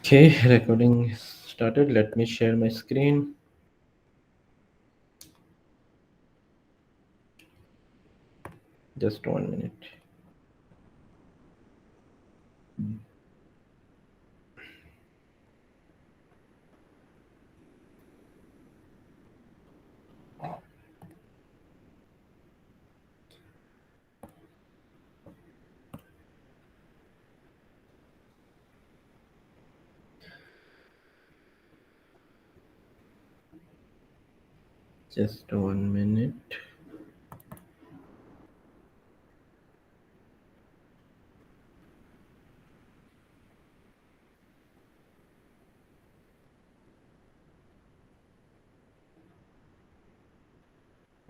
Okay, recording started. Let me share my screen. Just 1 minute. Just 1 minute.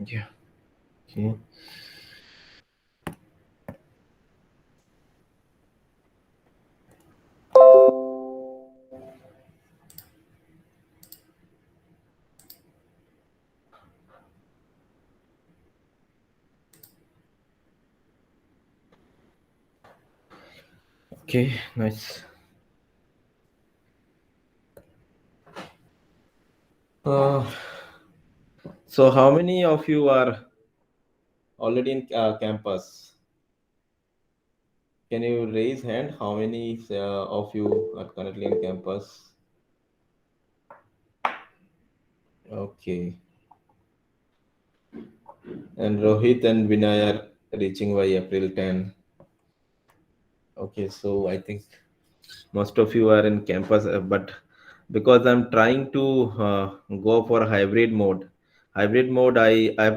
Yeah. Okay. Okay. Nice. Uh, so how many of you are already in campus? Can you raise hand? How many of you are currently in campus? Okay. And Rohit and Vinay are reaching by April 10. Okay, so I think most of you are in campus, but because I'm trying to go for hybrid mode, I've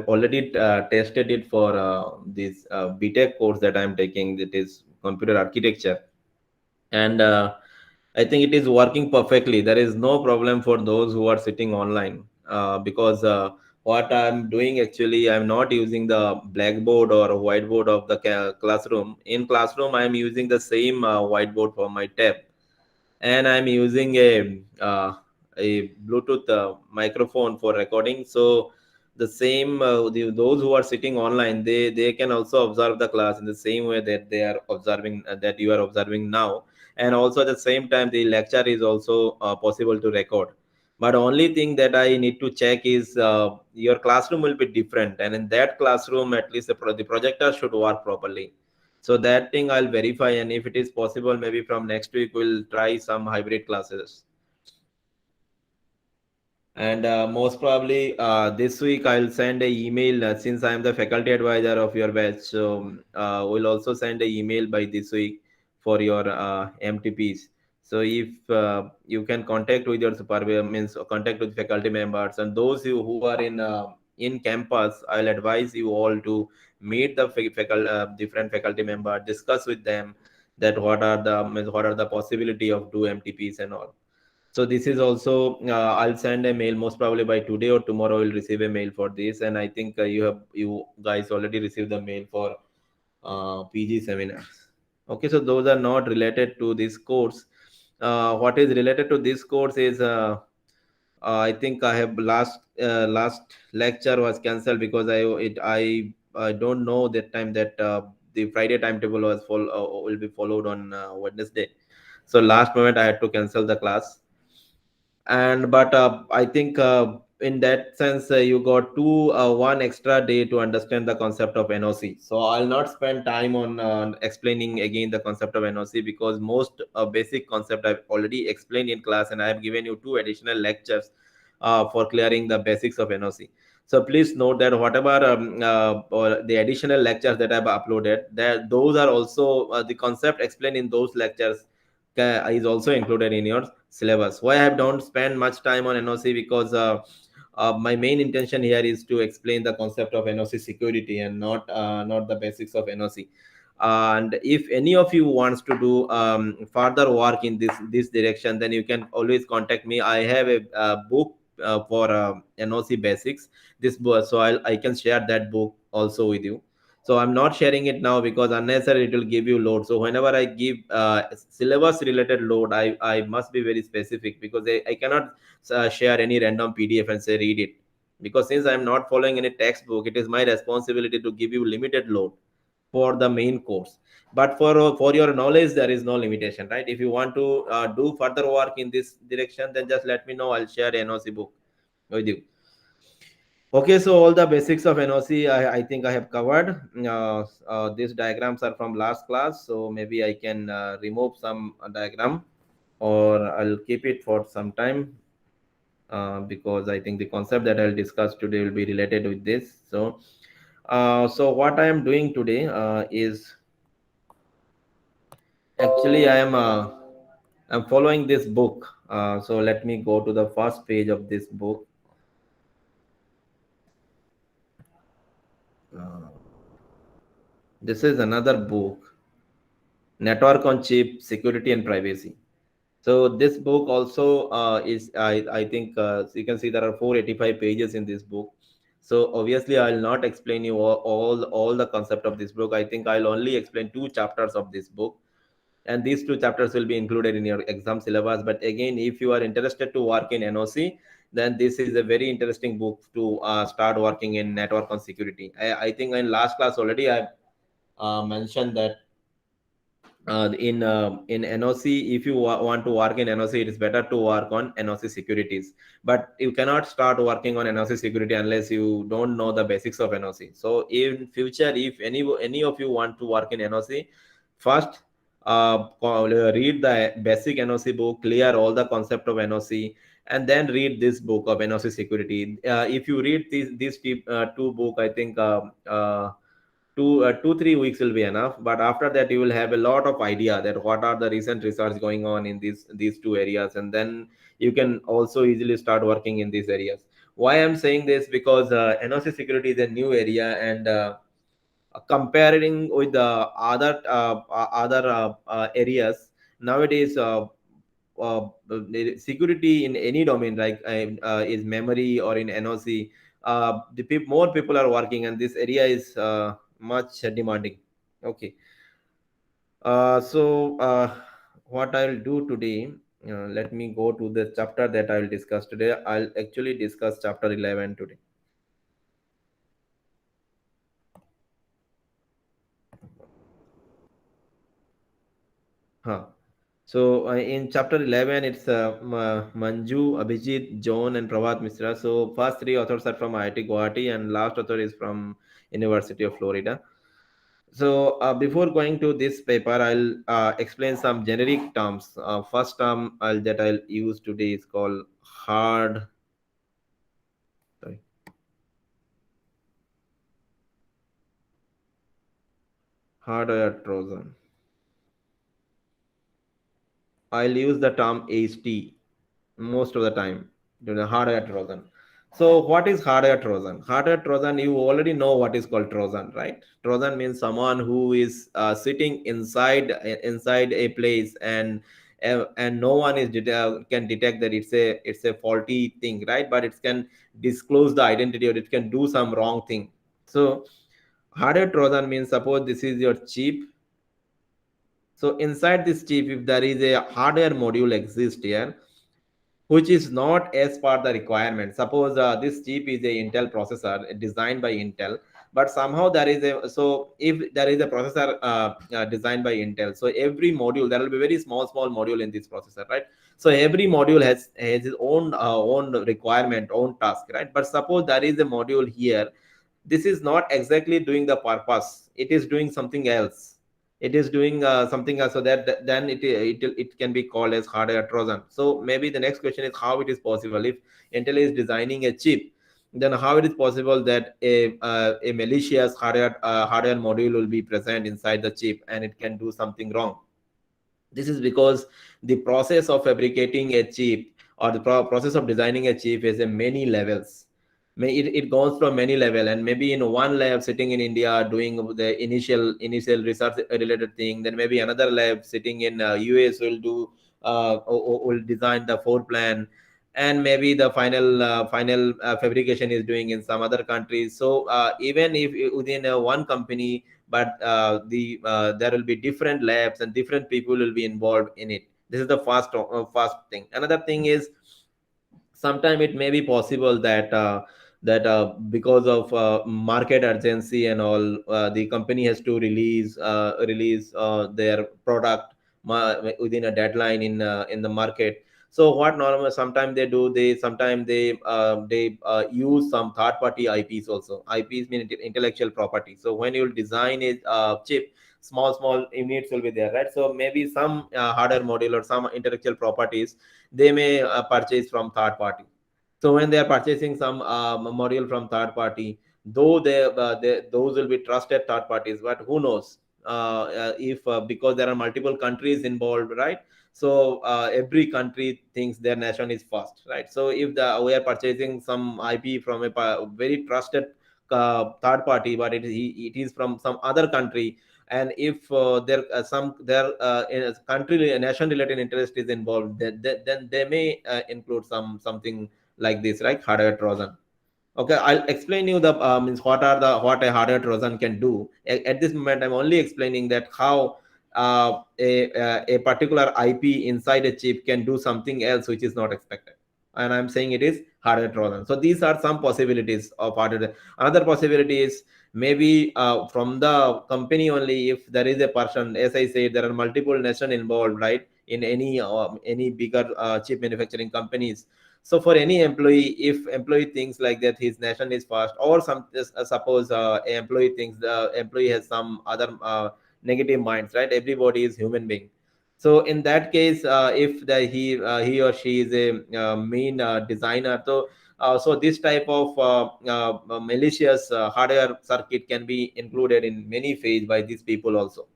already tested it for this BTech course that I'm taking, that is computer architecture, and I think it is working perfectly. There is no problem for those who are sitting online, because what I'm doing, actually, I'm not using the blackboard or whiteboard of the classroom. In classroom, I'm using the same whiteboard for my tab, and I'm using a Bluetooth microphone for recording. So the same those who are sitting online, they can also observe the class in the same way that they are observing, that you are observing now. And also at the same time, the lecture is also possible to record. But only thing that I need to check is your classroom will be different, and in that classroom, at least the projector should work properly. So that thing I'll verify, and if it is possible, maybe from next week we'll try some hybrid classes. And most probably this week I'll send a email, since I'm the faculty advisor of your batch. So we'll also send a email by this week for your MTPs. So if you can contact with your supervisor, means contact with faculty members, and those who are in campus, I'll advise you all to meet the different faculty members, discuss with them that what are the possibility of do MTPs and all. So this is also, I'll send a mail most probably by today or tomorrow. You'll receive a mail for this, and I think you guys already received the mail for PG seminars. Okay, so those are not related to this course. What is related to this course is, I think I have last lecture was cancelled because I don't know that time that the Friday timetable will be followed on Wednesday. So last moment I had to cancel the class. And but I think in that sense, you got one extra day to understand the concept of NOC. So I'll not spend time on explaining again the concept of NOC, because most basic concept I've already explained in class, and I have given you two additional lectures for clearing the basics of NOC. So please note that whatever or the additional lectures that I've uploaded, that those are also the concept explained in those lectures is also included in your syllabus. Why I don't spend much time on NOC? Because my main intention here is to explain the concept of NOC security, and not the basics of NOC. And if any of you wants to do further work in this direction, then you can always contact me. I have a book for NOC basics. This book, so I can share that book also with you. So I'm not sharing it now because unnecessary it will give you load. So whenever I give syllabus related load, I must be very specific, because I cannot share any random PDF and say read it, because since I'm not following any textbook, it is my responsibility to give you limited load. for the main course. But for your knowledge, there is no limitation, right? If you want to do further work in this direction, then just let me know. I'll share NOC book with you. Okay, so all the basics of NOC, I think I have covered. These diagrams are from last class, so maybe I can remove some diagram, or I'll keep it for some time, because I think the concept that I'll discuss today will be related with this. So what I am doing today is actually I'm following this book. So let me go to the first page of this book. Uh, this is another book, Network on Chip, Security and Privacy. So this book also is I think so you can see there are 485 pages in this book. So obviously I'll not explain you all the concept of this book. I think I'll only explain two chapters of this book, and these two chapters will be included in your exam syllabus. But again, if you are interested to work in NOC, then this is a very interesting book to start working in network on security. I think in last class already I mentioned that in NOC, if you want to work in NOC, it is better to work on NOC securities. But you cannot start working on NOC security unless you don't know the basics of NOC. So in future, if any of you want to work in NOC, first read the basic NOC book, clear all the concept of NOC, and then read this book of NOC security. If you read these two book, I think 2 3 weeks will be enough. But after that you will have a lot of idea that what are the recent research going on in these two areas, and then you can also easily start working in these areas. Why I'm saying this? Because NOC security is a new area, and comparing with the other areas nowadays, the security in any domain, like is memory or in NOC, more people are working, and this area is much demanding. Okay, so what I'll do today, let me go to the chapter that I'll discuss today. I'll actually discuss chapter 11 today. Huh. So in chapter 11, it's Manju, Abhijit, John, and Pravat Misra. So first three authors are from IIT Guwahati, and last author is from University of Florida. So before going to this paper, I'll explain some generic terms. First term that I'll use today is called sorry, hardware Trojan. I'll use the term HT most of the time, the hardware Trojan. So what is hardware Trojan? Hardware Trojan, you already know what is called Trojan, right? Trojan means someone who is sitting inside a place, and no one is can detect that it's a faulty thing, right? But it can disclose the identity, or it can do some wrong thing. So hardware Trojan means, suppose this is your chip. So inside this chip, if there is a hardware module exists here, which is not as per the requirement. Suppose this chip is a Intel processor designed by Intel, but somehow there is a, so if there is a processor designed by Intel, so every module, there will be very small module in this processor, right? So every module has its own requirement, own task, right? But suppose there is a module here, this is not exactly doing the purpose, it is doing something else. It is doing something else, so that then it can be called as hardware Trojan. So maybe the next question is how it is possible, if Intel is designing a chip, then how it is possible that a malicious hardware module will be present inside the chip and it can do something wrong? This is because the process of fabricating a chip, or the process of designing a chip, is a many levels. It goes from many level, and maybe in one lab sitting in India doing the initial research related thing, then maybe another lab sitting in US will do will design the floor plan, and maybe the final fabrication is doing in some other countries. So even if within one company, but there will be different labs and different people will be involved in it. This is the first thing. Another thing is, sometimes it may be possible that that because of market urgency and all, the company has to release their product within a deadline in the market. So what normal sometimes they do, they sometimes they use some third party IPs also. IPs mean intellectual property. So when you design a chip, small units will be there, right? So maybe some hardware module or some intellectual properties they may purchase from third party. So when they are purchasing some module from third party, though those will be trusted third parties, but who knows if because there are multiple countries involved, right? So every country thinks their nation is first, right? So if we are purchasing some IP from a very trusted third party, but it is from some other country, and if there some there in a country nation related interest is involved, then they may include something like this, right? Hardware trojan. Okay, I'll explain you the means what a hardware trojan can do. At this moment, I'm only explaining that how a particular IP inside a chip can do something else which is not expected, and I'm saying it is hardware trojan. So these are some possibilities of hardware. Another possibility is maybe from the company only. If there is a person, as I said, there are multiple nations involved, right? In any bigger chip manufacturing companies. So for any employee, if employee thinks like that his nation is fast, or some suppose a employee thinks the employee has some other negative minds, right? Everybody is human being. So in that case, if he or she is a mean designer, so this type of malicious hardware circuit can be included in many phase by these people also.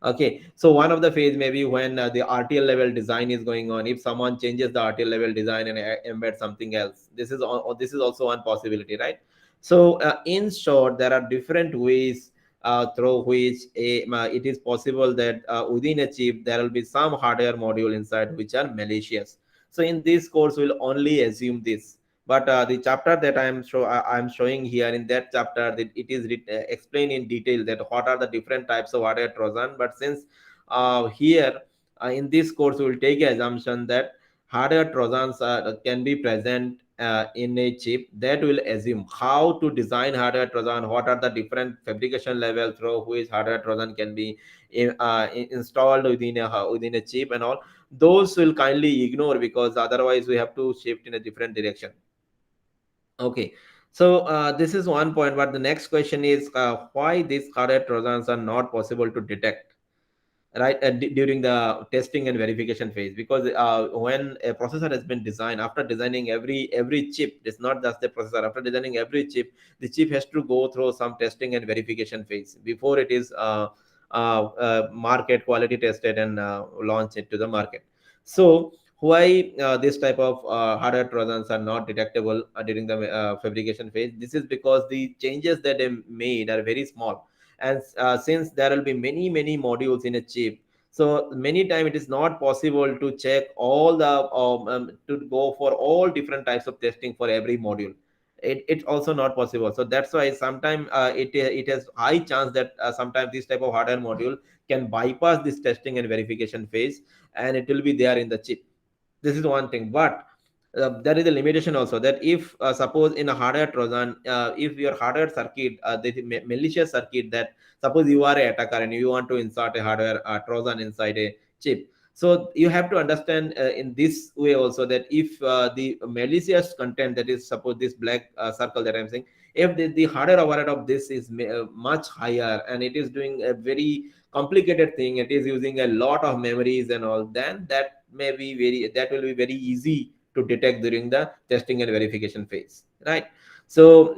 Okay, so one of the phase maybe when the RTL level design is going on. If someone changes the RTL level design and embed something else, this is also one possibility, right? So in short, there are different ways through which it is possible that within a chip there will be some hardware module inside which are malicious. So in this course, we'll only assume this. But the chapter that I'm showing here, in that chapter that it is explained in detail that what are the different types of hardware trojan. But since here in this course we will take an assumption that hardware trojans can be present in a chip, that will assume how to design hardware trojan, what are the different fabrication level through which hardware trojan can be installed within a chip and all. Those will kindly ignore, because otherwise we have to shift in a different direction. Okay, so this is one point, but the next question is why these hardware trojans are not possible to detect, right? During the testing and verification phase, because when a processor has been designed, after designing every chip, it's not just the processor. After designing every chip, the chip has to go through some testing and verification phase before it is market quality tested and launch it to the market. So why this type of hardware trojans are not detectable during the fabrication phase? This is because the changes that they made are very small, and since there will be many modules in a chip, so many time it is not possible to check all the to go for all different types of testing for every module. It's also not possible. So that's why sometimes it has high chance that sometimes this type of hardware module can bypass this testing and verification phase, and it will be there in the chip. This is one thing. But there is a limitation also, that if suppose in a hardware trojan, if your hardware circuit, the malicious circuit, that suppose you are a attacker and you want to insert a hardware trojan inside a chip. So you have to understand in this way also, that if the malicious content, that is suppose this black circle that I'm saying, if the hardware overhead of this is much higher, and it is doing a very complicated thing, it is using a lot of memories and all, then that will be very easy to detect during the testing and verification phase, right? So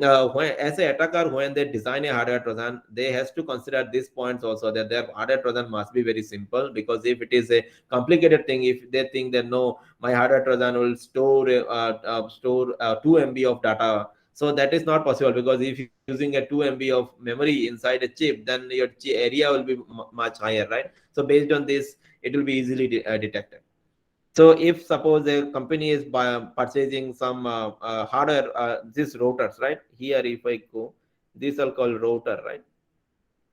as a attacker, when they design a hardware trojan, they has to consider these points also, that their hardware trojan must be very simple. Because if it is a complicated thing, if they think that no, my hardware trojan will store 2 MB of data, so that is not possible. Because if you're using a 2 MB of memory inside a chip, then your area will be much higher, right? So based on this, it will be easily detected. So if suppose a company is purchasing some hardware, these routers, right? Here, if I go, these are called router, right?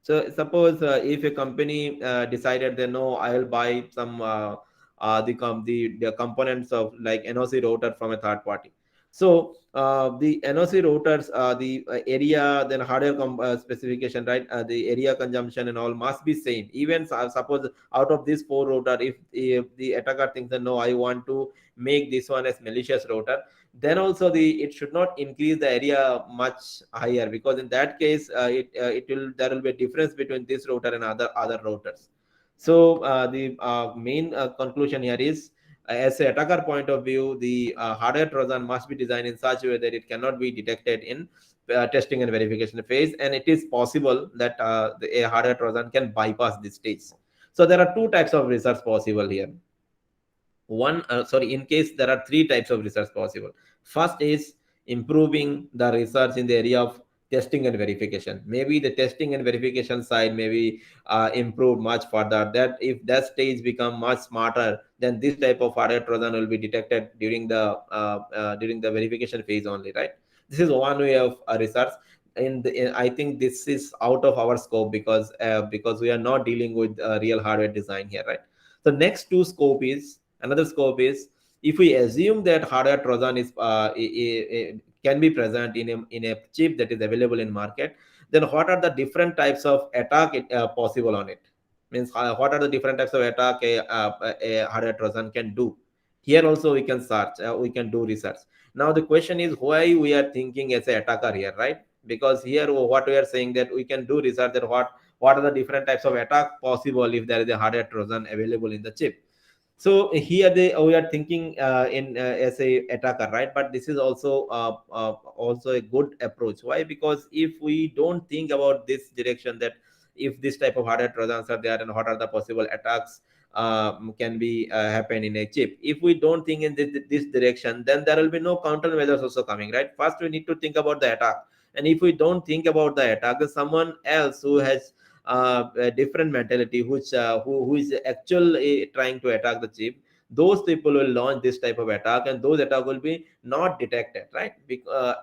So suppose if a company decided that no, I will buy some the components of like NoC router from a third party. So the NOC routers, the area, then hardware specification, right? The area consumption and all must be same. Even suppose out of this four router, if the attacker thinks that no, I want to make this one as malicious router, then also the it should not increase the area much higher, because in that case, it will there will be a difference between this router and other routers. So the main conclusion here is, as a attacker point of view, the hardware trojan must be designed in such a way that it cannot be detected in testing and verification phase, and it is possible that a hardware trojan can bypass this stage. So there are two types of research possible here. One sorry In case there are three types of research possible. First is improving the research in the area of testing and verification. Maybe the testing and verification side may be improved much further, that if that stage become much smarter, then this type of hardware trojan will be detected during the verification phase only, right? This is one way of research. I think this is out of our scope, because we are not dealing with real hardware design here, right? The next two scope is another scope is, if we assume that hardware trojan is can be present in a chip that is available in market, then what are the different types of attack possible on it? Means what are the different types of attack a hardware trojan can do? Here also we can search, we can do research. Now the question is why we are thinking as a attacker here, right? Because here what we are saying that we can do research, that what are the different types of attack possible if there is a hardware trojan available in the chip. So here we are thinking in as a attacker, right? But this is also a good approach. Why? Because if we don't think about this direction, that if this type of hardware trojans are there and what are the possible attacks can be happen in a chip, if we don't think in this direction, then there will be no countermeasures also coming, right? First we need to think about the attack, and if we don't think about the attack, then someone else who has a different mentality, who is actually trying to attack the chip, those people will launch this type of attack, and those attack will be not detected, right?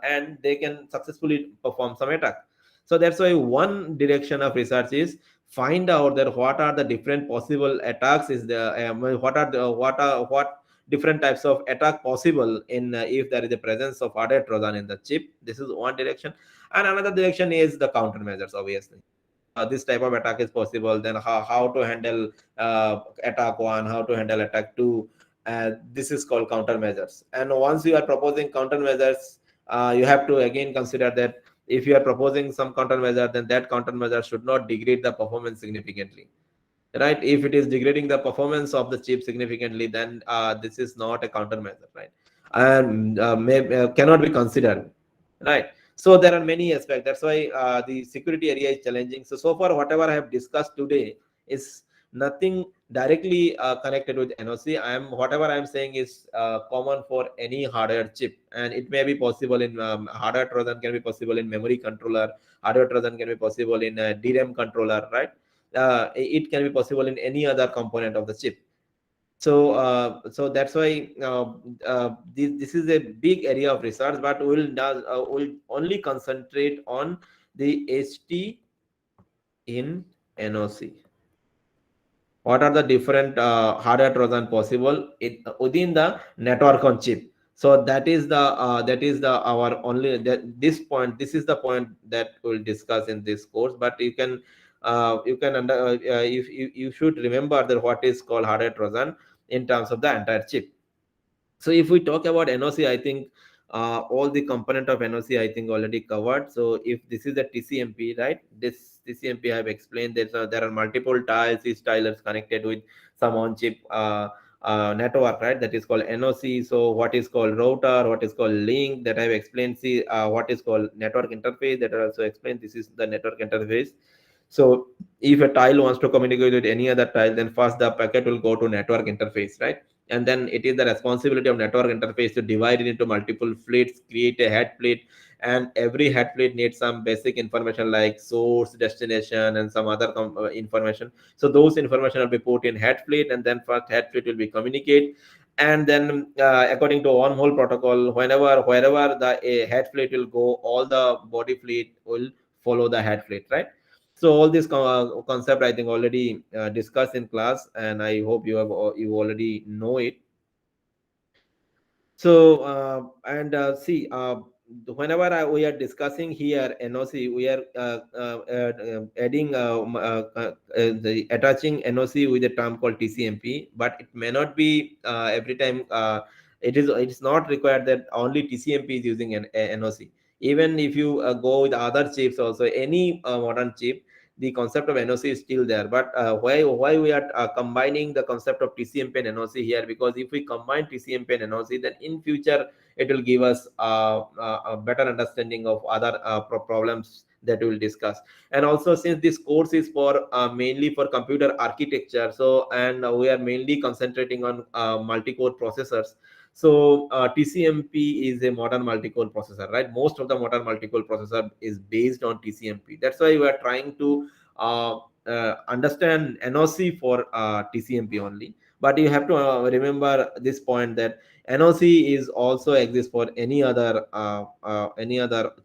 And they can successfully perform some attack. So that's why one direction of research is find out that what are the different possible attacks is the what different types of attack possible in if there is a presence of hardware trojan in the chip. This is one direction. And another direction is the countermeasures, obviously. If this type of attack is possible, then how to handle attack one, how to handle attack two. This is called countermeasures. And once you are proposing countermeasures, you have to again consider that if you are proposing some countermeasure, then that countermeasure should not degrade the performance significantly, right? If it is degrading the performance of the chip significantly, then this is not a countermeasure, right? And cannot be considered, right? So there are many aspects. That's why the security area is challenging. So far whatever I have discussed today is nothing directly connected with NOC. Whatever I am saying is common for any hardware chip, and it may be possible in hardware trojan can be possible in memory controller, hardware trojan can be possible in DRAM controller, right? It can be possible in any other component of the chip. So that's why this is a big area of research, but we'll only concentrate on the HT in NOC. What are the different hardware trojan possible within the network on chip? So that is the our only that this point. This is the point that we'll discuss in this course. But you should remember that what is called hardware trojan in terms of the entire chip. So if we talk about NOC, I think all the component of NOC I think already covered. So if this is the TCMP, right? This TCMP I have explained that there are multiple tiles, each tile is connected with some on-chip network, right? That is called NOC. So what is called router, what is called link, that I have explained. See what is called network interface, that I also explained. This is the network interface. So if a tile wants to communicate with any other tile, then first the packet will go to network interface, right? And then it is the responsibility of network interface to divide it into multiple fleets, create a head fleet, and every head fleet needs some basic information like source, destination, and some other information. So those information will be put in head fleet, and then first head fleet will be communicate, and then according to one whole protocol, wherever the head fleet will go, all the body fleet will follow the head fleet, right? So all this concept I think already discussed in class, and I hope you already know it. So and see, whenever we are discussing here NOC, we are adding attaching NOC with a term called TCMP, but it may not be every time. It's not required that only TCMP is using an NOC. Even if you go with other chips, also any modern chip, the concept of NOC is still there. But why we are combining the concept of TCMP and NOC here? Because if we combine TCMP and NOC, then in future it will give us a better understanding of other problems that we will discuss. And also, since this course is for mainly for computer architecture, so and we are mainly concentrating on multi-core processors. So TCMP is a modern multi-core processor, right? Most of the modern multi-core processor is based on TCMP. That's why we are trying to understand NOC for TCMP only. But you have to remember this point that NOC is also exists for any other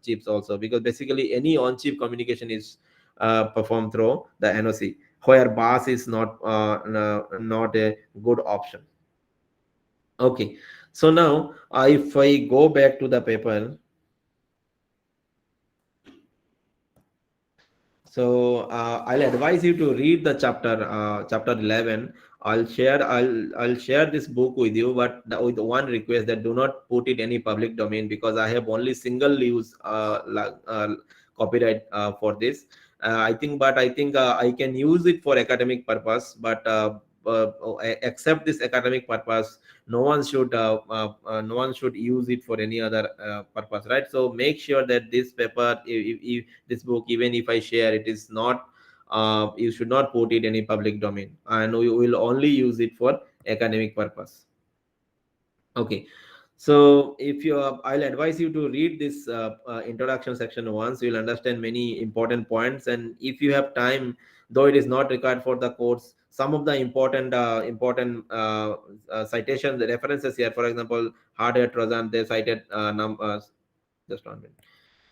chips also, because basically any on-chip communication is performed through the NOC, where bus is not a good option. Okay, so now if I go back to the paper, so I'll advise you to read the chapter 11. I'll share this book with you, but with one request that do not put it any public domain, because I have only single use copyright for this. I think I can use it for academic purpose, but except this academic purpose, no one should use it for any other purpose, right? So make sure that this paper, if this book, even if I share, it is not you should not put it any public domain, and we will only use it for academic purpose. Okay, so if you I'll advise you to read this introduction section once. You'll understand many important points, and if you have time, though it is not required for the course, some of the important citations, the references here, for example, hardware trojan, they cited just 1 minute.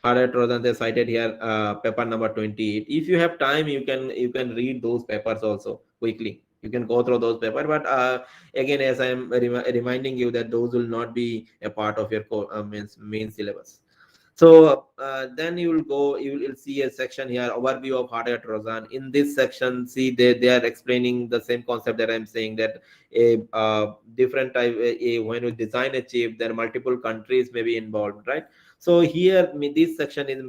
Harriet Rosen, they cited here paper number 28. If you have time, you can read those papers also quickly. You can go through those papers, but again, as I am reminding you that those will not be a part of your main syllabus. So then you will see a section here, overview of hardware Trojan. In this section, see they are explaining the same concept that I'm saying, that a different type, when you design a chip, there are multiple countries may be involved, right? So here, this section is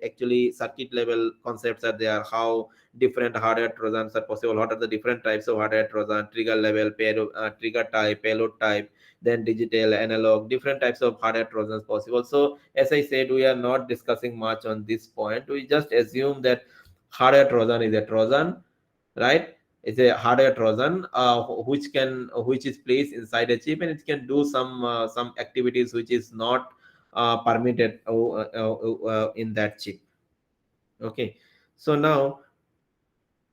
actually circuit level concepts are there, how different hardware Trojans are possible, what are the different types of hardware Trojan, trigger level, trigger type, payload type, then digital, analog, different types of hardware trojans possible. So as I said, we are not discussing much on this point. We just assume that hardware trojan is a trojan, right? It's a hardware trojan which is placed inside a chip, and it can do some activities which is not permitted in that chip. Okay, so now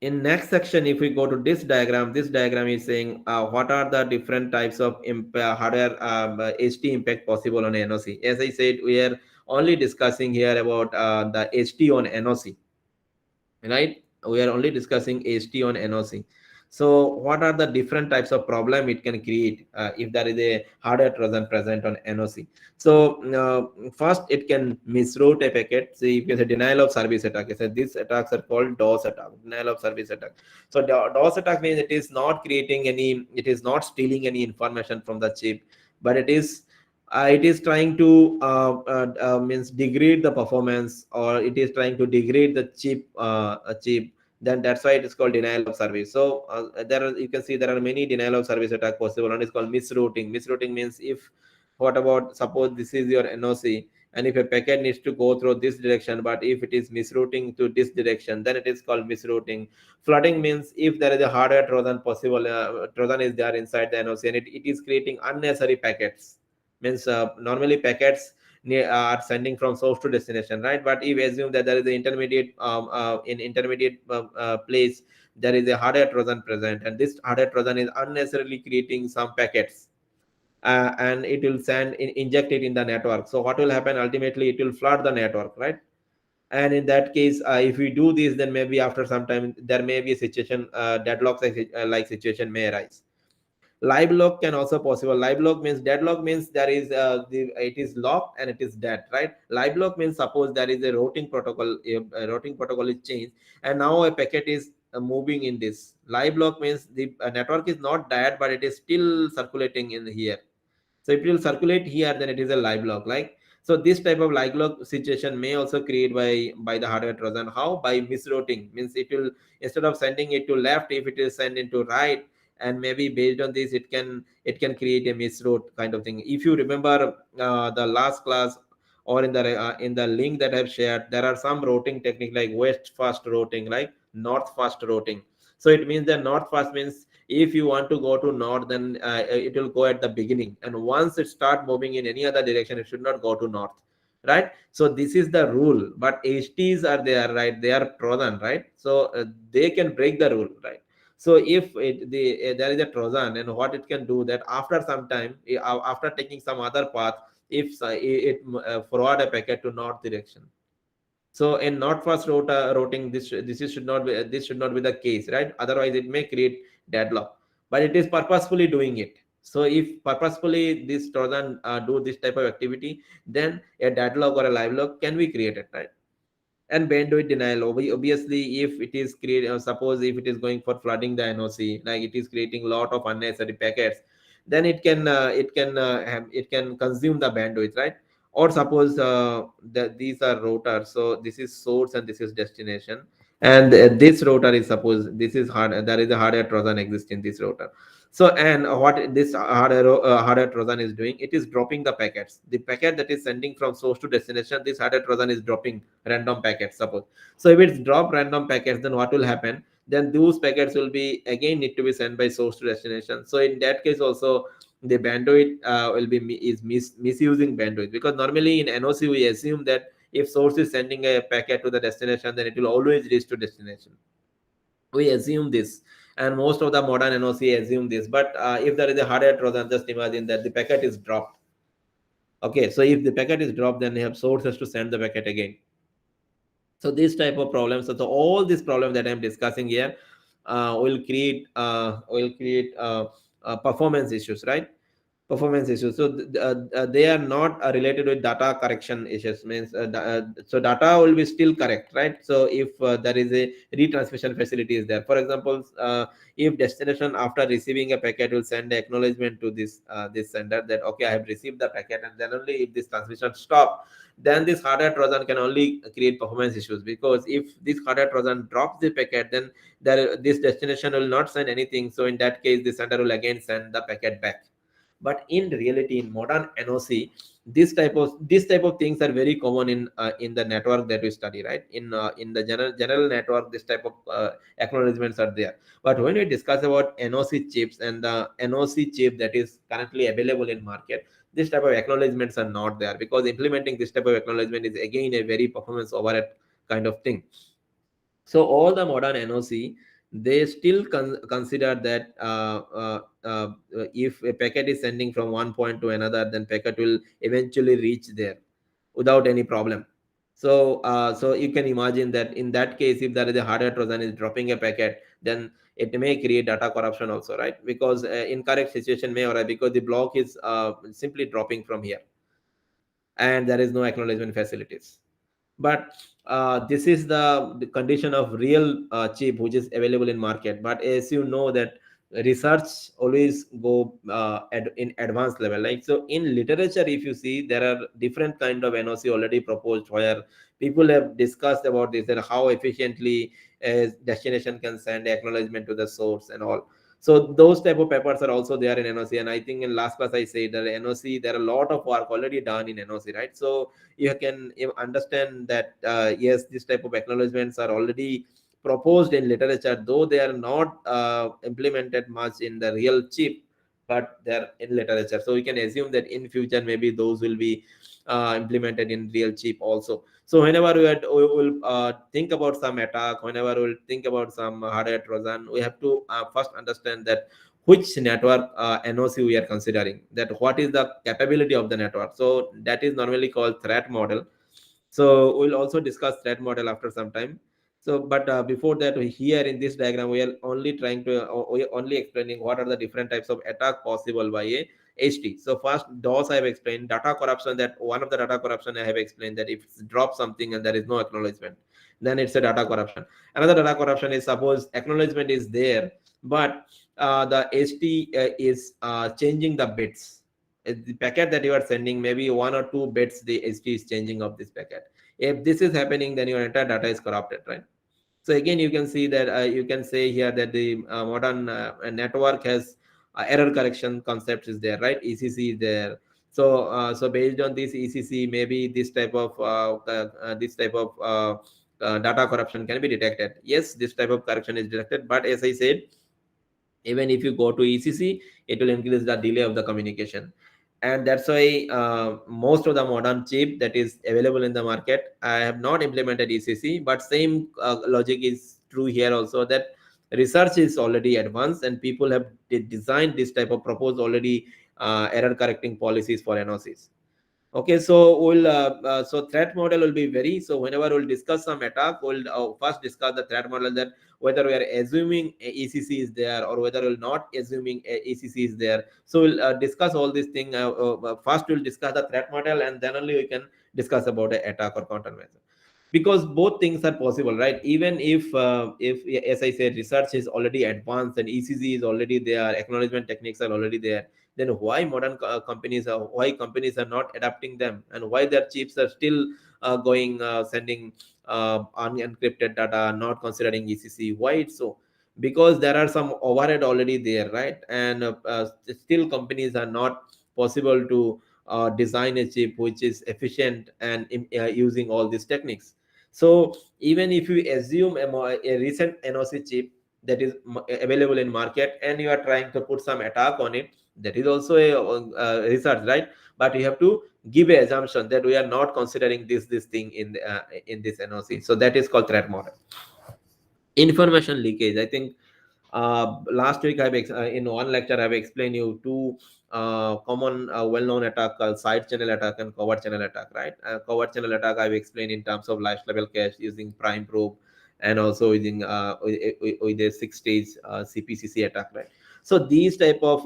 in next section, if we go to this diagram is saying what are the different types of hardware HT impact possible on NOC. As I said, we are only discussing here about the HT on NOC, right? We are only discussing HT on NOC. So what are the different types of problem it can create if there is a hardware trojan present on NOC? So first, it can misroute a packet. See, if you say denial of service attack, so these attacks are called DOS attack, denial of service attack. So DOS attack means it is not stealing any information from the chip, but it is trying to means degrade the performance, or it is trying to degrade the chip. Then that's why it is called denial of service. So you can see there are many denial of service attack possible. One is called misrouting. Misrouting means, if what about, suppose this is your NOC, and if a packet needs to go through this direction, but if it is misrouting to this direction, then it is called misrouting. Flooding means, if there is a hardware trojan possible, trojan is there inside the NOC, and it is creating unnecessary packets. Means normally packets are sending from source to destination, right? But if we assume that there is an intermediate in intermediate place, there is a hardware trojan present, and this hardware trojan is unnecessarily creating some packets, and it will inject it in the network. So what will happen ultimately? It will flood the network, right? And in that case, if we do this, then maybe after some time there may be a situation, deadlock like situation may arise. Live lock can also possible. Live lock means deadlock means there is it is locked and it is dead, right? Live lock means suppose there is a routing protocol, a routing protocol is changed, and now a packet is moving in this. Live lock means the network is not dead, but it is still circulating in here. So if it will circulate here, then it is a live log. Like, so this type of live log situation may also create by the hardware trojan. How? By misrouting. Means it will, instead of sending it to left, if it is sent into right, and maybe based on this it can create a misroute kind of thing. If you remember the last class, or in the link that I've shared, there are some routing technique like west fast routing, like north fast routing. So it means that north fast means if you want to go to north, then it will go at the beginning, and once it start moving in any other direction, it should not go to north, right? So this is the rule, but HTs are there, right? They are trojan, right? So they can break the rule, right? So if there is a trojan, and what it can do, that after some time, after taking some other path, if it forward a packet to north direction. So in not fast routing, this should not be the case, right? Otherwise, it may create deadlock. But it is purposefully doing it. So if purposefully this Trojan do this type of activity, then a deadlock or a live lock can be created, right? And bandwidth denial, obviously, if it is create suppose if it is going for flooding the NOC, like it is creating a lot of unnecessary packets, then it can consume the bandwidth, right? Or suppose that these are routers, so this is source and this is destination, and this router is, suppose this is hard, there is a hardware trojan exist in this router. So, and what this hardware trojan is doing, it is dropping the packets, the packet that is sending from source to destination, this hardware trojan is dropping random packets, suppose. So if it's drop random packets, then what will happen? Then those packets will be again need to be sent by source to destination. So in that case also, the bandwidth will be misusing bandwidth, because normally in NOC we assume that if source is sending a packet to the destination, then it will always reach to destination. We assume this, and most of the modern NOC assume this. But if there is a hardware trojan, just imagine that the packet is dropped. Okay, so if the packet is dropped, then they have sources to send the packet again. So this type of problems, so all these problems that I'm discussing here will create performance issues, right? Performance issues. So they are not related with data correction issues. Means so data will be still correct, right? So if there is a retransmission facility is there, for example, if destination after receiving a packet will send acknowledgement to this sender that okay, I have received the packet, and then only if this transmission stop, then this hardware trojan can only create performance issues, because if this hardware trojan drops the packet, then this destination will not send anything. So in that case, the sender will again send the packet back. But in reality, in modern NOC, this type of things are very common in the network that we study, right? In the general network, this type of acknowledgements are there. But when we discuss about NOC chips and the NOC chip that is currently available in market, this type of acknowledgements are not there, because implementing this type of acknowledgement is again a very performance overhead kind of thing. So all the modern NOC, they still consider that if a packet is sending from one point to another, then packet will eventually reach there without any problem. So you can imagine that in that case, if there is a hardware trojan is dropping a packet, then it may create data corruption also, right? Because incorrect situation may arise, because the block is simply dropping from here, and there is no acknowledgement facilities. But this is the condition of real chip which is available in market. But as you know that research always go in advanced level, like, so in literature, if you see, there are different kind of NOC already proposed, where people have discussed about this, and how efficiently a destination can send acknowledgement to the source and all. So those type of papers are also there in NOC. And I think in last class I said that NOC, there are a lot of work already done in NOC, right? So you can understand that yes, this type of acknowledgements are already proposed in literature, though they are not implemented much in the real chip, but they're in literature. So we can assume that in future maybe those will be implemented in real chip also. So whenever we will think about some attack, whenever we'll think about some hardware trojan, we have to first understand that which network NOC we are considering, that what is the capability of the network. So that is normally called threat model. So we'll also discuss threat model after some time. So, but before that, here in this diagram, we are only trying to, we are only explaining what are the different types of attack possible by a HT. So first, DOS I have explained, data corruption. That one of the data corruption I have explained, that if it's drop something and there is no acknowledgement, then it's a data corruption. Another data corruption is suppose acknowledgement is there, but the HT is changing the bits. The packet that you are sending, maybe 1 or 2 bits, the HT is changing of this packet. If this is happening, then your entire data is corrupted, right? So again, you can see that you can say here that the modern network has error correction concepts is there, right? ECC is there. So so based on this ECC, maybe this type of data corruption can be detected. Yes, this type of correction is detected, but as I said, even if you go to ECC, it will increase the delay of the communication. And that's why most of the modern chip that is available in the market, I have not implemented ECC, but same logic is true here also, that research is already advanced and people have designed this type of proposed already error correcting policies for NOCs. Okay, so so threat model will be very, so whenever we'll discuss some attack, we'll first discuss the threat model, that whether we are assuming a ECC is there or whether we're not assuming a ECC is there. So we'll discuss all these things. First we'll discuss the threat model, and then only we can discuss about the attack or countermeasure, because both things are possible, right? Even if, as I said, research is already advanced and ECC is already there, acknowledgement techniques are already there, then why why companies are not adapting them, and why their chips are still going sending unencrypted data, not considering ECC? Why it's so? Because there are some overhead already there, right? And still companies are not possible to design a chip which is efficient and using all these techniques. So even if you assume a recent NOC chip that is available in market, and you are trying to put some attack on it, that is also a research, right? But you have to give a assumption that we are not considering this thing in this NOC. So that is called threat model. Information leakage, I think last week in one lecture I've explained you two common well-known attack called side channel attack and covert channel attack, right? Covert channel attack I've explained in terms of last level cache using prime probe, and also using with a 6-stage CPCC attack, right? So these type of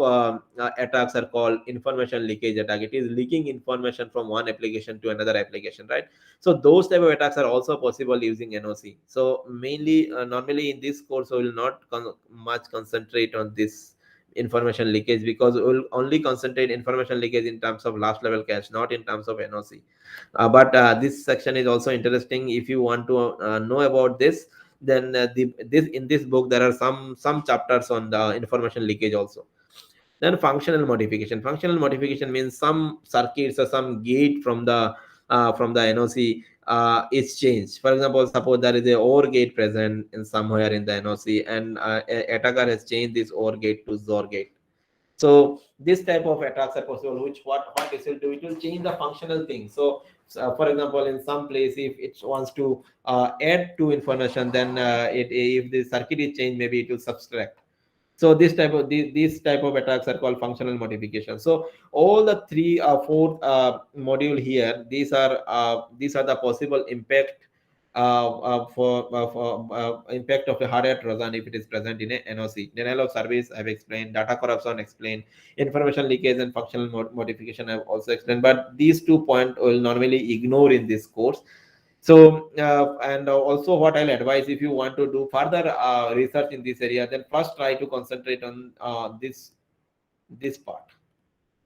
attacks are called information leakage attack. It is leaking information from one application to another application, right? So those type of attacks are also possible using NOC. So mainly, normally in this course, we will not much concentrate on this information leakage, because we will only concentrate information leakage in terms of last level cache, not in terms of NOC. But this section is also interesting. If you want to know about this, then this in this book there are some chapters on the information leakage also. Then functional modification. Functional modification means some circuits or some gate from the NOC is changed. For example, suppose there is a OR gate present in somewhere in the NOC, and attacker has changed this OR gate to XOR gate. So this type of attacks are possible, which what it will do, it will change the functional thing. So for example, in some place, if it wants to add to information, then if the circuit is changed, maybe it will subtract. So these type of attacks are called functional modification. So all the three or four module here, these are the possible impact for impact of a hardware trojan if it is present in a NOC. Denial of service I've explained, data corruption explained, information leakage and functional modification I've also explained. But these 2 points will normally ignore in this course. So and also what I'll advise, if you want to do further research in this area, then first try to concentrate on this part,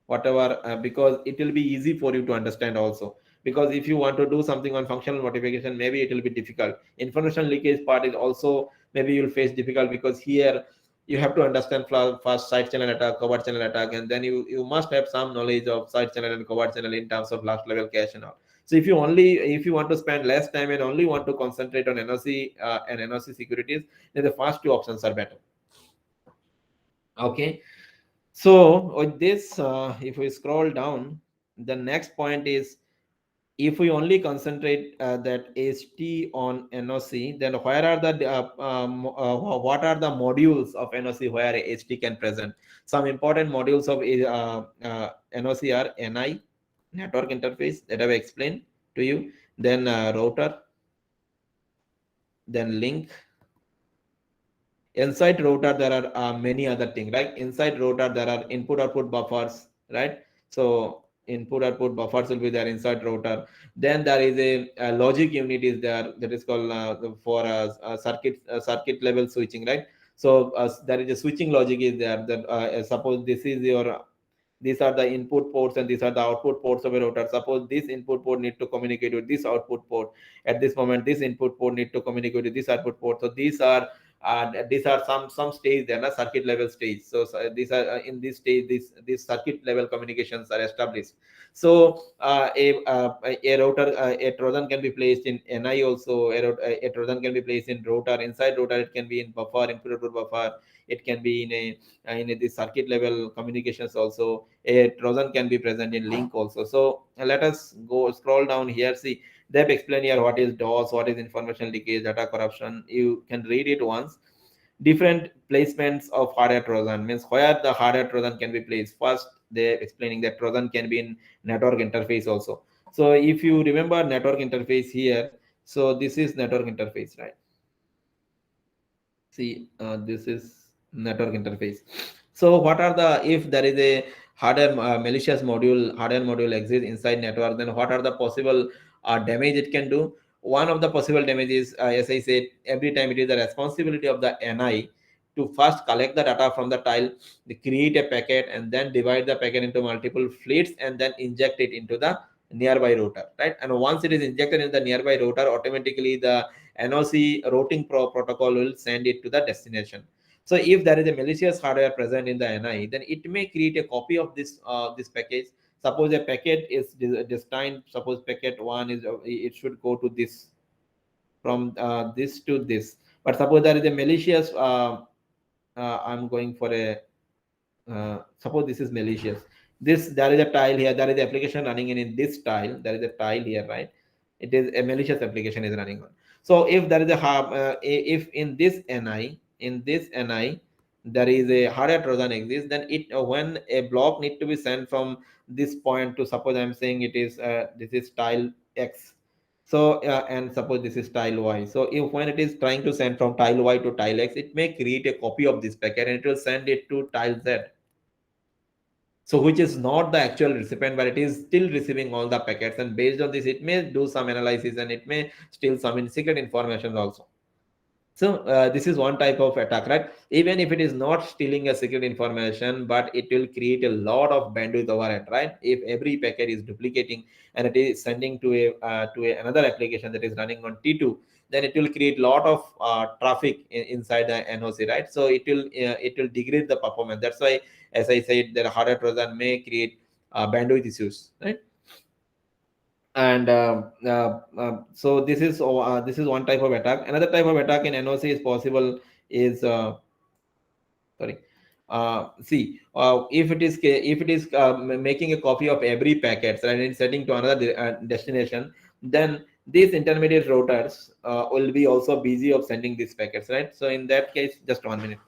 whatever, because it will be easy for you to understand also. Because if you want to do something on functional modification, maybe it will be difficult. Information leakage part is also maybe you'll face difficult, because here you have to understand first side channel attack, covert channel attack, and then you must have some knowledge of side channel and covert channel in terms of last level cache and all. So if you want to spend less time and only want to concentrate on NOC and NOC securities, then the first two options are better. Okay. So with this, if we scroll down, the next point is, if we only concentrate that HT on NOC, then where are the what are the modules of NOC where HT can present? Some important modules of NOC are NI, network interface, that I've explained to you. Then router, then link. Inside router there are many other things, right? Inside router there are input output buffers, right? So input output buffers will be there inside router. Then there is a logic unit is there, that is called for circuit level switching, right? So there is a switching logic is there, that suppose this is your, these are the input ports and these are the output ports of a router. Suppose this input port need to communicate with this output port. At this moment, this input port need to communicate with this output port. So these are some stage there, na circuit level stage. So these are in this stage, this circuit level communications are established. So a router, a Trojan can be placed in NI also. A Trojan can be placed in router. Inside router, it can be in buffer, input output buffer. It can be in the circuit level communications also. A Trojan can be present in link also. So let us go scroll down here. See, they've explained here what is DOS, what is information leakage, data corruption. You can read it once. Different placements of hardware Trojan means where the hardware Trojan can be placed. First, they're explaining that Trojan can be in network interface also. So if you remember network interface here, so this is network interface, right? See, this is network interface. So what are the, if there is a hardware malicious module, hardware module exists inside network, then what are the possible damage it can do? One of the possible damages, as I said, every time it is the responsibility of the NI to first collect the data from the tile, they create a packet and then divide the packet into multiple fleets and then inject it into the nearby router, right? And once it is injected in the nearby router, automatically the NoC routing protocol will send it to the destination. So if there is a malicious hardware present in the NI, then it may create a copy of this package. Suppose a packet is destined. Suppose packet one is it should go to this, from this to this. But suppose there is a malicious. I'm going for a suppose this is malicious. This, there is a tile here, there is an application running in this tile, there is a tile here, right? It is a malicious application is running on. So if there is a if in this NI there is a hardware Trojan exists, then it when a block need to be sent from this point to, suppose I'm saying it is this is tile X. So and suppose this is tile Y. So if when it is trying to send from tile Y to tile X, it may create a copy of this packet and it will send it to tile Z. So which is not the actual recipient, but it is still receiving all the packets, and based on this it may do some analysis and it may steal some secret information also. So this is one type of attack, right? Even if it is not stealing a secret information, but it will create a lot of bandwidth overhead, right? If every packet is duplicating and it is sending to another application that is running on T2, then it will create a lot of traffic inside the NoC, right? So it will degrade the performance. That's why, as I said, the hardware Trojan may create bandwidth issues, right? And so this is one type of attack. Another type of attack in NoC is possible is sorry see if it is making a copy of every packet and it's setting to another destination, then these intermediate routers will be also busy of sending these packets, right? So in that case, just 1 minute.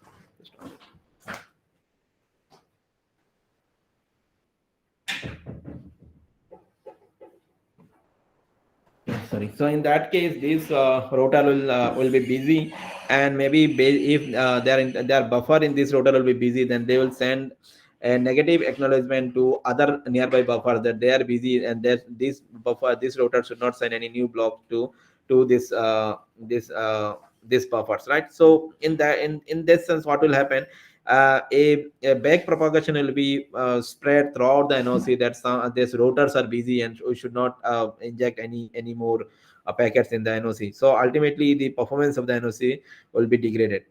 Sorry. So in that case, this router will be busy, and maybe if their buffer in this router will be busy, then they will send a negative acknowledgement to other nearby buffers that they are busy, and that this router should not send any new block to this buffers, right? So in this sense, what will happen? A back propagation will be spread throughout the NoC that some these routers are busy and we should not inject any more packets in the NoC. So ultimately, the performance of the NoC will be degraded.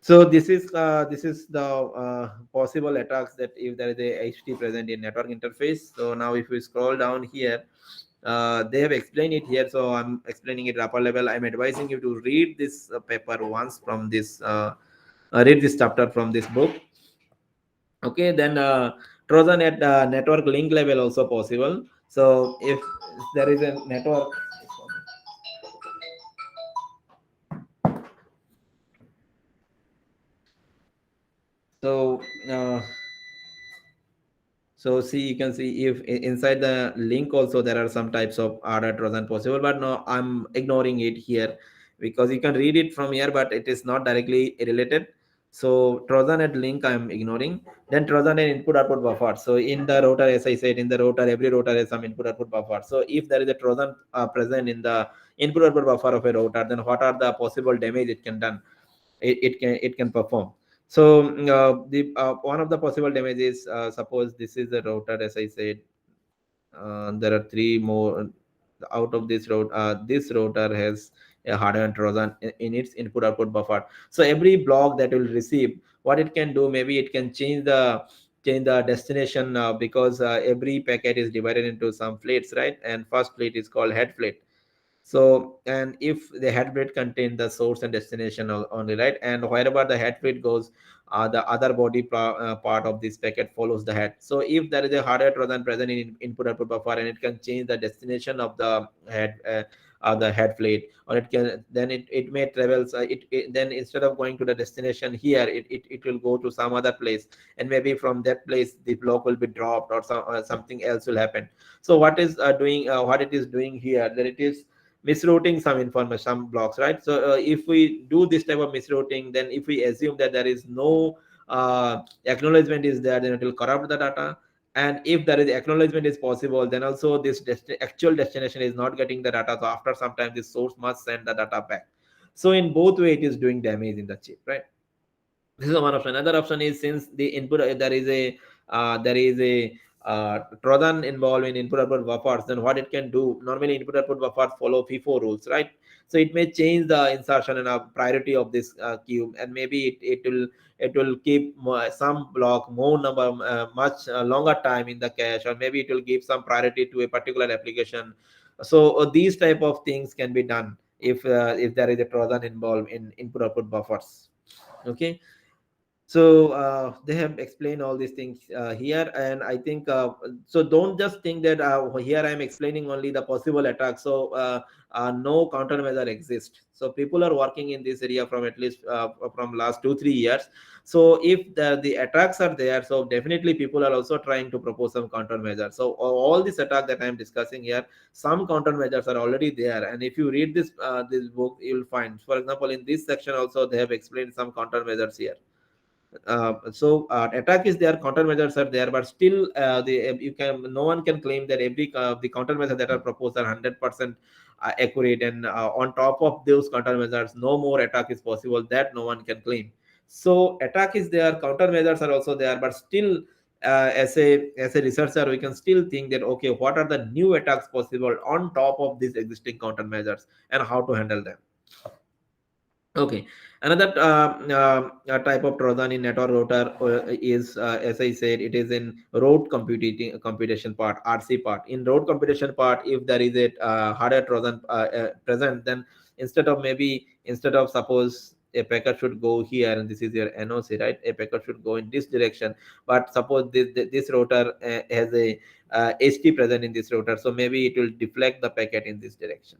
So this is the possible attacks that if there is a HT present in network interface. So now if we scroll down here, they have explained it here, so I'm explaining it upper level. I'm advising you to read this paper once from this read this chapter from this book. Okay, then Trojan at network link level also possible. So if there is a network, so so see, you can see if inside the link also there are some types of other Trojan possible, but no, I'm ignoring it here. because you can read it from here, but it is not directly related. So Trojan at link I'm ignoring. Then Trojan and input output buffer. So in the router, as I said, in the router, every router has some input output buffer. So if there is a Trojan present in the input output buffer of a router, then what are the possible damage it can done? It can perform. So the one of the possible damages, suppose this is the router, as I said, there are three more out of this router has a hardware Trojan in its input output buffer. So every block that will receive, what it can do, maybe it can change the destination, because every packet is divided into some fleets, right? And first fleet is called head fleet. So, and if the head plate contain the source and destination only, right? And wherever the head plate goes, the other body part of this packet follows the head. So if there is a hardware trojan present in input output buffer, and it can change the destination of the head plate, or it can, then it may travels, then instead of going to the destination here, it will go to some other place, and maybe from that place the block will be dropped, or something else will happen. So what it is doing here, that it is misrouting some information, some blocks, right? So if we do this type of misrouting, then if we assume that there is no acknowledgement is there, then it will corrupt the data. And if there is acknowledgement is possible, then also this actual destination is not getting the data. So after some time, this source must send the data back. So in both way, it is doing damage in the chip, right? This is one option. Another option is, since the input there is a trojan involved in input output buffers, then what it can do, normally input output buffers follow FIFO rules, right? So it may change the insertion and priority of this queue, and maybe it will keep some block more number, much longer time in the cache, or maybe it will give some priority to a particular application. So these type of things can be done if there is a trojan involved in input output buffers. Okay. So they have explained all these things here, and I think, so don't just think that here I'm explaining only the possible attacks. So no countermeasure exists. So people are working in this area from at least from last 2-3 years. So if the attacks are there, so definitely people are also trying to propose some countermeasures. So all this attack that I'm discussing here, some countermeasures are already there, and if you read this book, you'll find, for example, in this section also they have explained some countermeasures here. Attack is there, countermeasures are there, but still no one can claim that every the countermeasures that are proposed are 100% accurate, and on top of those countermeasures no more attack is possible, that no one can claim. So attack is there, countermeasures are also there, but still as a researcher, we can still think that, okay, what are the new attacks possible on top of these existing countermeasures, and how to handle them. Okay, another type of Trojan in network router is, as I said, it is in road computation part, RC part. In road computation part, if there is a hardware Trojan present, then instead of suppose a packet should go here, and this is your NoC, right? A packet should go in this direction, but suppose this router has a HT present in this router, so maybe it will deflect the packet in this direction.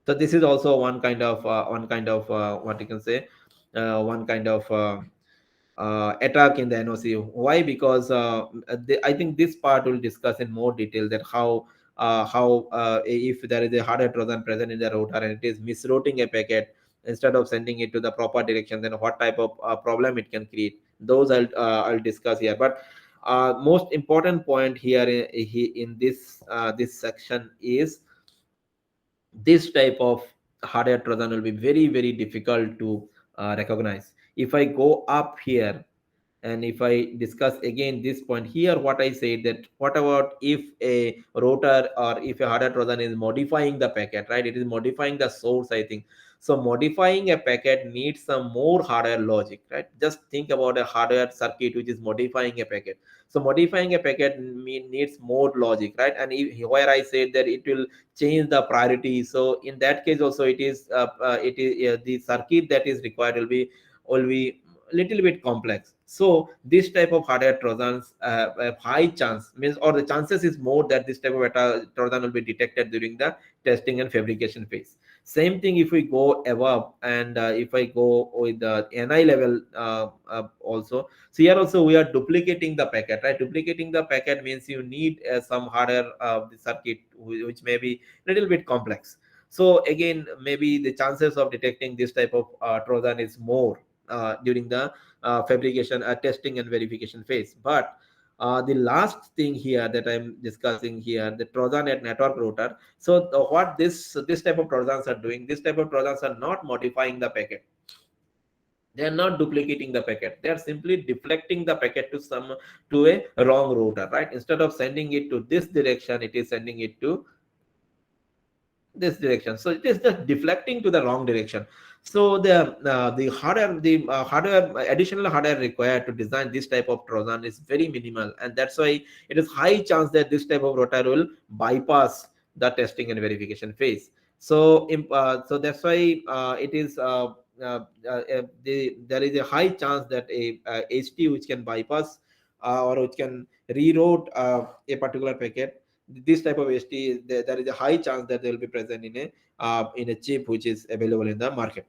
So this is also what you can say, one kind of attack in the NoC. Why? Because I think this part will discuss in more detail that how if there is a hardware trojan present in the router, and it is misrouting a packet instead of sending it to the proper direction, then what type of problem it can create. Those I'll discuss here. But most important point here in this section is, this type of hardware trojan will be very very difficult to recognize. If I go up here, and if I discuss again this point here, what I say, that what about if a router or if a hardware trojan is modifying the packet, right? It is modifying the source, I think. So modifying a packet needs some more hardware logic, right? Just think about a hardware circuit which is modifying a packet. So modifying a packet needs more logic, right? And where I said that it will change the priority, so in that case also it is the circuit that is required will be little bit complex. So this type of hardware trojans have high chance, means, or the chances is more that this type of trojan will be detected during the testing and fabrication phase. Same thing if we go above, and if I go with the NI level also. So here also we are duplicating the packet, right? Duplicating the packet means you need some hardware the circuit which may be little bit complex. So again, maybe the chances of detecting this type of Trojan is more during the fabrication, testing and verification phase. But the last thing here that I'm discussing here, the Trojan at network router. So what this type of Trojans are doing, this type of Trojans are not modifying the packet. They are not duplicating the packet. They are simply deflecting the packet to a wrong router, right? Instead of sending it to this direction, it is sending it to this direction. So it is just deflecting to the wrong direction. So the hardware, additional hardware required to design this type of Trojan is very minimal, and that's why it is high chance that this type of router will bypass the testing and verification phase. So that's why it is there is a high chance that a HT which can bypass or which can reroute a particular packet, this type of HT, there is a high chance that they will be present in a chip which is available in the market.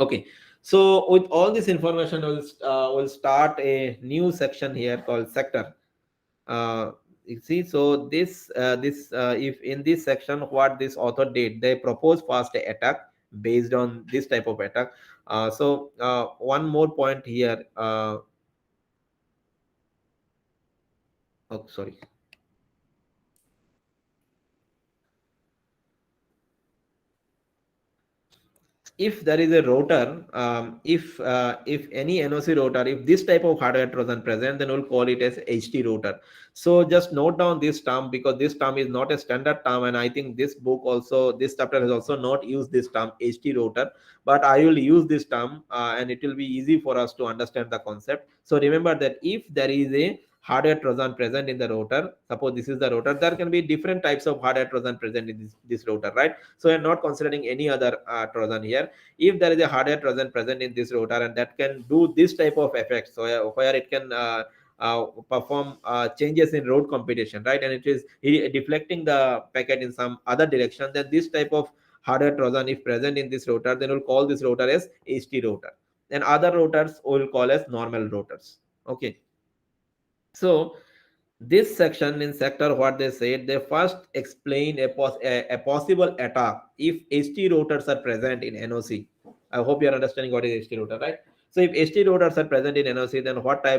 Okay, so with all this information, we'll start a new section here called sector. You see, so if in this section, what this author did, they proposed fast attack based on this type of attack. One more point here. Oh, sorry. If there is a router, if any NOC router, if this type of hardware Trojan present, then we'll call it as HT router. So just note down this term, because this term is not a standard term, and I think this book also, this chapter has also not used this term HT router, but I will use this term, and it will be easy for us to understand the concept. So remember that if there is a hardware Trojan present in the router, suppose this is the router, there can be different types of hardware Trojan present in this router, right? So we are not considering any other Trojan here. If there is a hardware Trojan present in this router and that can do this type of effect, so where it can perform changes in route computation, right, and it is deflecting the packet in some other direction, then this type of hardware Trojan, if present in this router, then we'll call this router as HT router, and other routers will call as normal routers. Okay, so this section in sector, what they said, they first explain a possible attack if HT routers are present in NOC. I hope you are understanding what is HT router, right? So if HT routers are present in NOC, then what are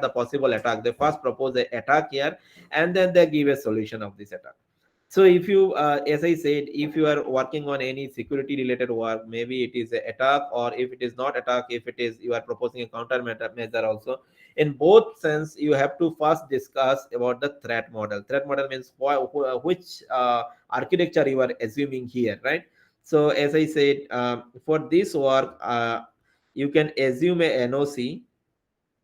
the possible attacks? They first propose an attack here, and then they give a solution of this attack. So if you as I said, if you are working on any security related work, maybe it is an attack, or if it is not attack, if it is, you are proposing a counter measure also, in both sense you have to first discuss about the threat model. Threat model means which architecture you are assuming here, right? So as I said, for this work, you can assume a NOC,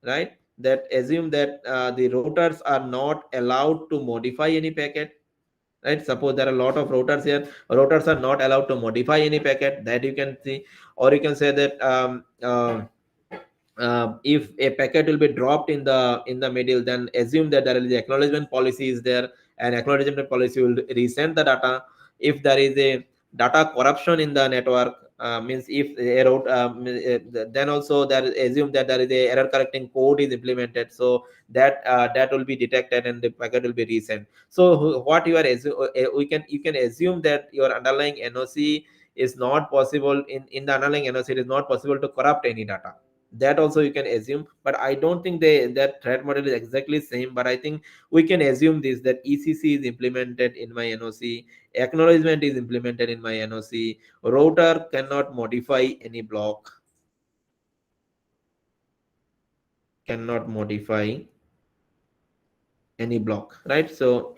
right, that assume that the routers are not allowed to modify any packet, right? Suppose there are a lot of routers here, routers are not allowed to modify any packet, that you can see. Or you can say that if a packet will be dropped in the middle, then assume that there is the acknowledgement policy is there, and acknowledgement policy will resend the data. If there is a data corruption in the network, means if a route then also there assume that there is a error correcting code is implemented, so that will be detected and the packet will be resent. So what you are you can assume that your underlying NOC is not possible, in the underlying NOC it is not possible to corrupt any data. That also you can assume, but I don't think that threat model is exactly same. But I think we can assume this, that ECC is implemented in my NOC, acknowledgement is implemented in my NOC, router cannot modify any block, cannot modify any block, right? So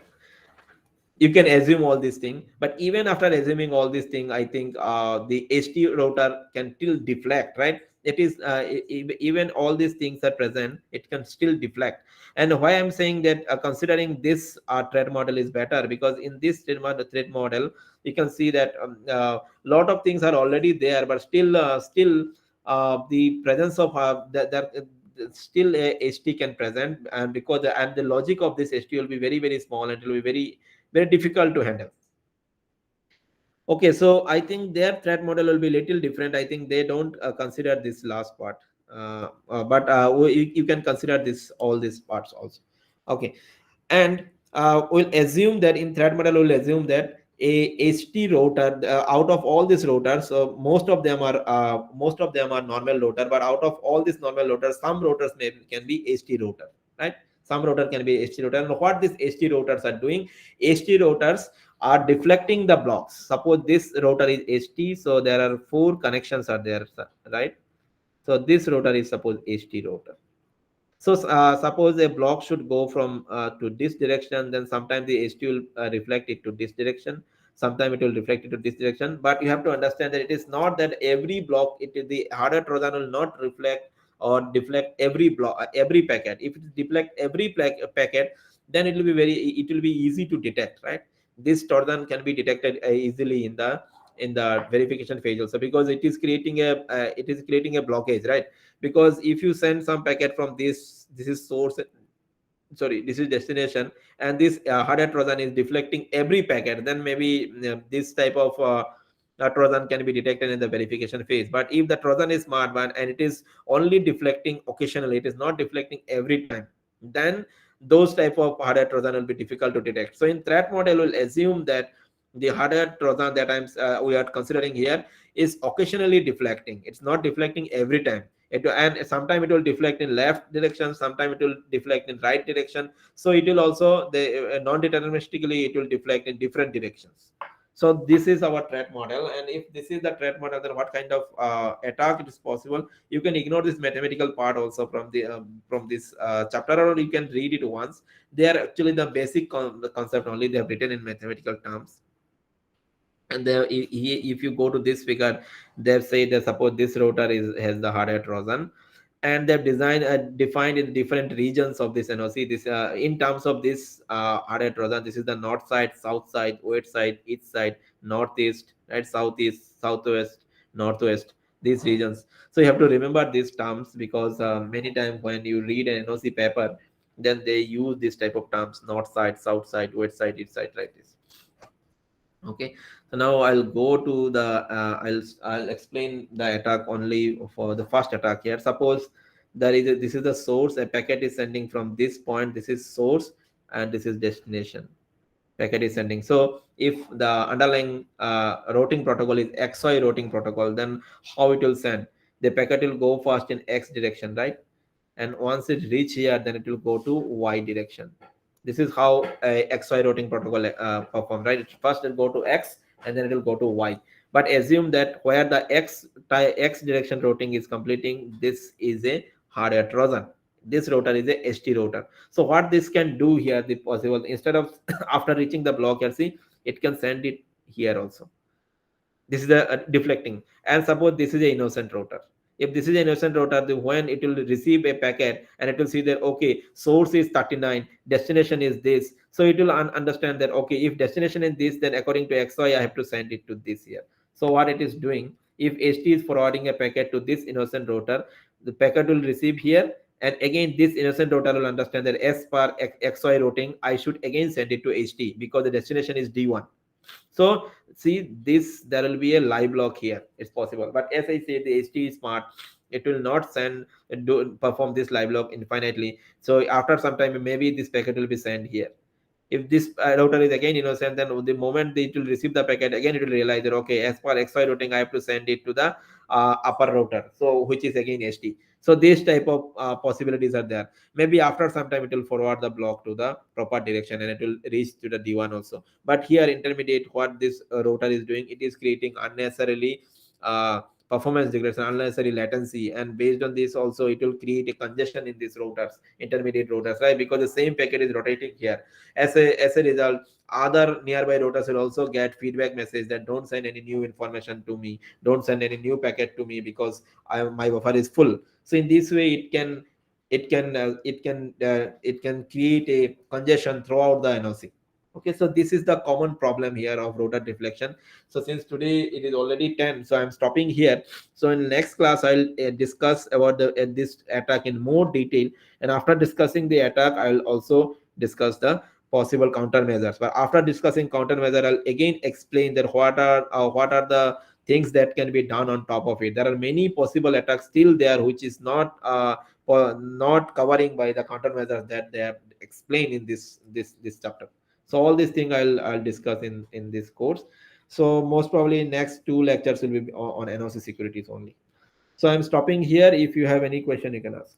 you can assume all these things, but even after assuming all these things, I think the HT router can still deflect, right? It is even all these things are present, it can still deflect. And why I'm saying that, considering this threat model is better, because in this threat model you can see that lot of things are already there, but still the presence of still a HT can present, and because and the logic of this HT will be very very small, and it will be very difficult to handle. Okay, so I think their threat model will be little different. I think they don't consider this last part, but you can consider this all these parts also. Okay, and we'll assume that in threat model we'll assume that a HT router, out of all these routers, most of them are normal router, but out of all these normal routers, some routers can be HT router, right? Some router can be HT router. And what these HT routers are doing, HT routers are deflecting the blocks. Suppose this router is HT, so there are four connections are there, right? So this router is suppose HT router. So suppose a block should go from to this direction, then sometimes the HT will reflect it to this direction. Sometimes it will reflect it to this direction. But you have to understand that it is not that every block, the hardware Trojan will not reflect or deflect every block, every packet. If it deflect every packet, then it will be easy to detect, right? This Trojan can be detected easily in the verification phase also, because it is creating a blockage, right? Because if you send some packet from this is source, sorry, this is destination, and this hardware Trojan is deflecting every packet, then maybe this type of Trojan can be detected in the verification phase. But if the Trojan is smart one and it is only deflecting occasionally, it is not deflecting every time, then those type of hardware Trojan will be difficult to detect. So in threat model, we'll assume that the hardware Trojan that we are considering here is occasionally deflecting. It's not deflecting every time. And sometimes it will deflect in left direction, sometimes it will deflect in right direction. So it will also non-deterministically it will deflect in different directions. So this is our threat model, and if this is the threat model, then what kind of attack it is possible? You can ignore this mathematical part also from this chapter, or you can read it once. They are actually the basic the concept only. They have written in mathematical terms. And there, if you go to this figure, they say that suppose this router has the hardware Trojan, and they've defined in different regions of this NOC. This in terms of this hardware Trojan, this is the north side, south side, west side, east side, northeast, right, southeast, southwest, northwest. These regions. So you have to remember these terms, because many times when you read an NOC paper, then they use this type of terms: north side, south side, west side, east side, like this. Okay, so now I'll go to the I'll explain the attack only for the first attack here. Suppose this is the source, a packet is sending from this point, this is source, and this is destination. Packet is sending. So if the underlying routing protocol is XY routing protocol, then how it will send? The packet will go first in X direction, right? And once it reach here, then it will go to Y direction. This is how a XY routing protocol perform, right? First it will go to X, and then it will go to Y. But assume that where the X direction routing is completing, this is a hardware Trojan. This router is a HT router. So what this can do here, the possible, instead of after reaching the block here, see, it can send it here also. This is a deflecting. And suppose this is a innocent router. If this is an innocent router, then when it will receive a packet and it will see that, okay, source is 39, destination is this, so it will understand that, okay, if destination is this, then according to XY I have to send it to this here. So what it is doing, if HT is forwarding a packet to this innocent router, the packet will receive here, and again this innocent router will understand that as per XY routing I should again send it to HT, because the destination is D1. So see this, there will be a live block here. It's possible, but as I say, the HT is smart. It will not perform this live block infinitely. So after some time, maybe this packet will be sent here. If this router is again innocent, then the moment it will receive the packet, again it will realize that, okay, as per XY routing I have to send it to the upper router, so which is again HT. So this type of possibilities are there. Maybe after some time it will forward the block to the proper direction, and it will reach to the D1 also. But here intermediate, what this router is doing, it is creating unnecessarily uh, performance degradation, unnecessary latency, and based on this also it will create a congestion in these routers, intermediate routers, right? Because the same packet is rotating here. As a result, other nearby routers will also get feedback message that don't send any new information to me, don't send any new packet to me, because my buffer is full. So in this way it can create a congestion throughout the NOC. Okay, so this is the common problem here of router deflection. So since today it is already 10, so I'm stopping here. So in next class I'll discuss about this attack in more detail, and after discussing the attack I will also discuss the possible countermeasures. But after discussing countermeasure, I'll again explain that what are the things that can be done on top of it. There are many possible attacks still there, which is not covering by the countermeasures that they have explained in this chapter. So all these things I'll discuss in this course. So most probably next two lectures will be on NOC securities only. So I'm stopping here. If you have any question, you can ask.